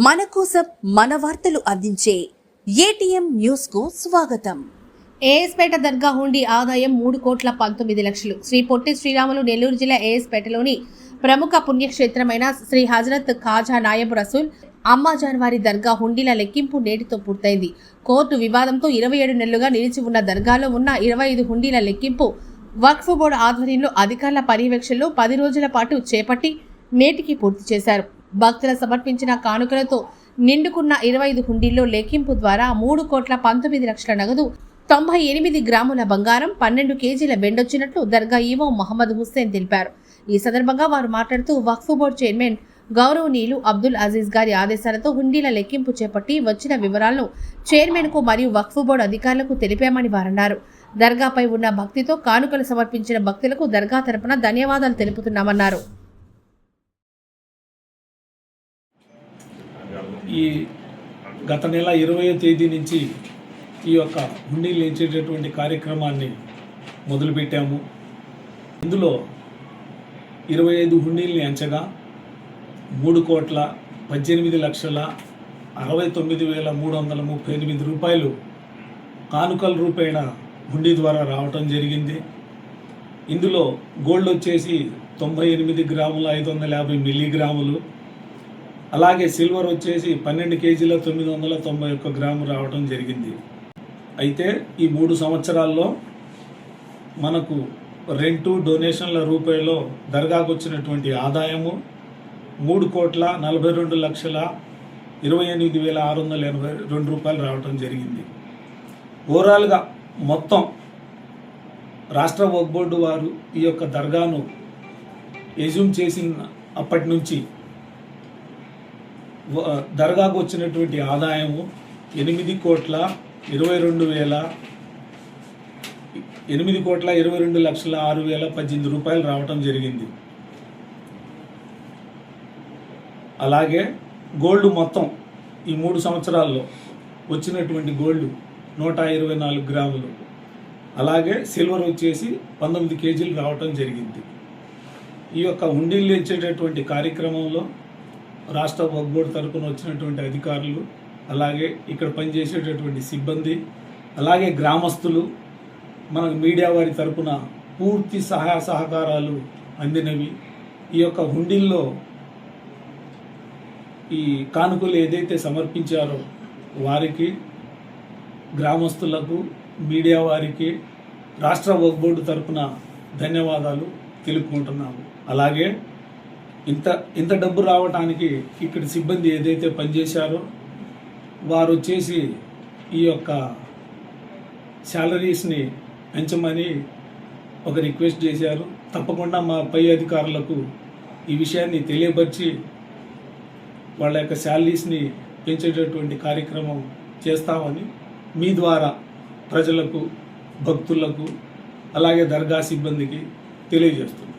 మన కోసం మన వార్తలు అందించే ఏటీఎం న్యూస్ కు స్వాగతం. ఏఎస్పేట దర్గా హుండీ ఆదాయం 3,19,00,000. శ్రీ పొట్టి శ్రీరాములు నెల్లూరు జిల్లా ఏఎస్పేటలోని ప్రముఖ పుణ్యక్షేత్రమైన శ్రీ హజరత్ ఖాజా నాయబ్ రసూల్ అమ్మాజాన్ వారి దర్గా హుండీల లెక్కింపు నేటితో పూర్తయింది. కోర్టు వివాదంతో 27 నెలలుగా నిలిచి ఉన్న దర్గాలో ఉన్న 25 హుండీల లెక్కింపు వక్ఫ్ బోర్డు ఆధ్వర్యంలో అధికారుల పర్యవేక్షణలో 10 రోజుల పాటు చేపట్టి నేటికి పూర్తి చేశారు. భక్తులు సమర్పించిన కానుకలతో నిండుకున్న 25 హుండీల్లో లెక్కింపు ద్వారా 3,19,00,000 నగదు, 98 గ్రాముల బంగారం, 12 కేజీల వెండొచ్చినట్లు దర్గా ఈవో మహమ్మద్ హుస్సేన్ తెలిపారు. ఈ సందర్భంగా వారు మాట్లాడుతూ వక్ఫ్ బోర్డు చైర్మన్ గౌరవనీయులు అబ్దుల్ అజీజ్ గారి ఆదేశాలతో హుండీల లెక్కింపు చేపట్టి వచ్చిన వివరాలను చైర్మన్ కు మరియు వక్ఫ్ బోర్డు అధికారులకు తెలిపామని వారన్నారు. దర్గాపై ఉన్న భక్తితో కానుకలు సమర్పించిన భక్తులకు దర్గా తరపున ధన్యవాదాలు తెలుపుతున్నామన్నారు. ఈ గత నెల 20వ తేదీ నుంచి ఈ యొక్క హుండీలు ఎంచేటటువంటి కార్యక్రమాన్ని మొదలుపెట్టాము. ఇందులో 25 హుండీల్ని ఎంచగా 3,18,69,338 రూపాయలు కానుకల రూపేణ హుండీ ద్వారా రావటం జరిగింది. ఇందులో గోల్డ్ వచ్చేసి 98 గ్రాముల 550 మిల్లీగ్రాములు, అలాగే సిల్వర్ వచ్చేసి 12 కేజీల 991 గ్రాము రావడం జరిగింది. అయితే ఈ 3 సంవత్సరాల్లో మనకు రెంటు డొనేషన్ల రూపాయలో దర్గాకు వచ్చినటువంటి ఆదాయము 3,42,28,682 రూపాయలు రావడం జరిగింది. ఓవరాల్గా మొత్తం రాష్ట్ర వక్ఫ్ బోర్డు వారు ఈ యొక్క దర్గాను ఎజ్యూమ్ చేసిన అప్పటి నుంచి దర్గాకు వచ్చినటువంటి ఆదాయము 8,22,618 రూపాయలు రావటం జరిగింది. అలాగే గోల్డ్ మొత్తం ఈ 3 సంవత్సరాల్లో వచ్చినటువంటి గోల్డ్ 124 గ్రాములు, అలాగే సిల్వర్ వచ్చేసి 19 కేజీలు రావటం జరిగింది. ఈ యొక్క హుండీలు ఇచ్చేటటువంటి కార్యక్రమంలో రాష్ట్ర వక్ఫ్ బోర్డు తరపున వచ్చినటువంటి అధికారులు, అలాగే ఇక్కడ పనిచేసేటటువంటి సిబ్బంది, అలాగే గ్రామస్తులు, మన మీడియా వారి తరపున పూర్తి సహాయ సహకారాలు అందినవి. ఈ యొక్క హుండీల్లో ఈ కానుకలు ఏదైతే సమర్పించారో వారికి, గ్రామస్తులకు, మీడియా వారికి రాష్ట్ర వక్ఫ్ బోర్డు తరపున ధన్యవాదాలు తెలుపుకుంటున్నాము. అలాగే ఇంత డబ్బు రావడానికి ఇక్కడ సిబ్బంది ఏదైతే పనిచేశారో వారు వచ్చేసి ఈ యొక్క శాలరీస్ని పెంచమని ఒక రిక్వెస్ట్ చేశారు. తప్పకుండా మా పై అధికారులకు ఈ విషయాన్ని తెలియపరిచి వాళ్ళ యొక్క శాలరీస్ని పెంచేటటువంటి కార్యక్రమం చేస్తామని మీ ద్వారా ప్రజలకు, భక్తులకు, అలాగే దర్గా సిబ్బందికి తెలియజేస్తున్నాం.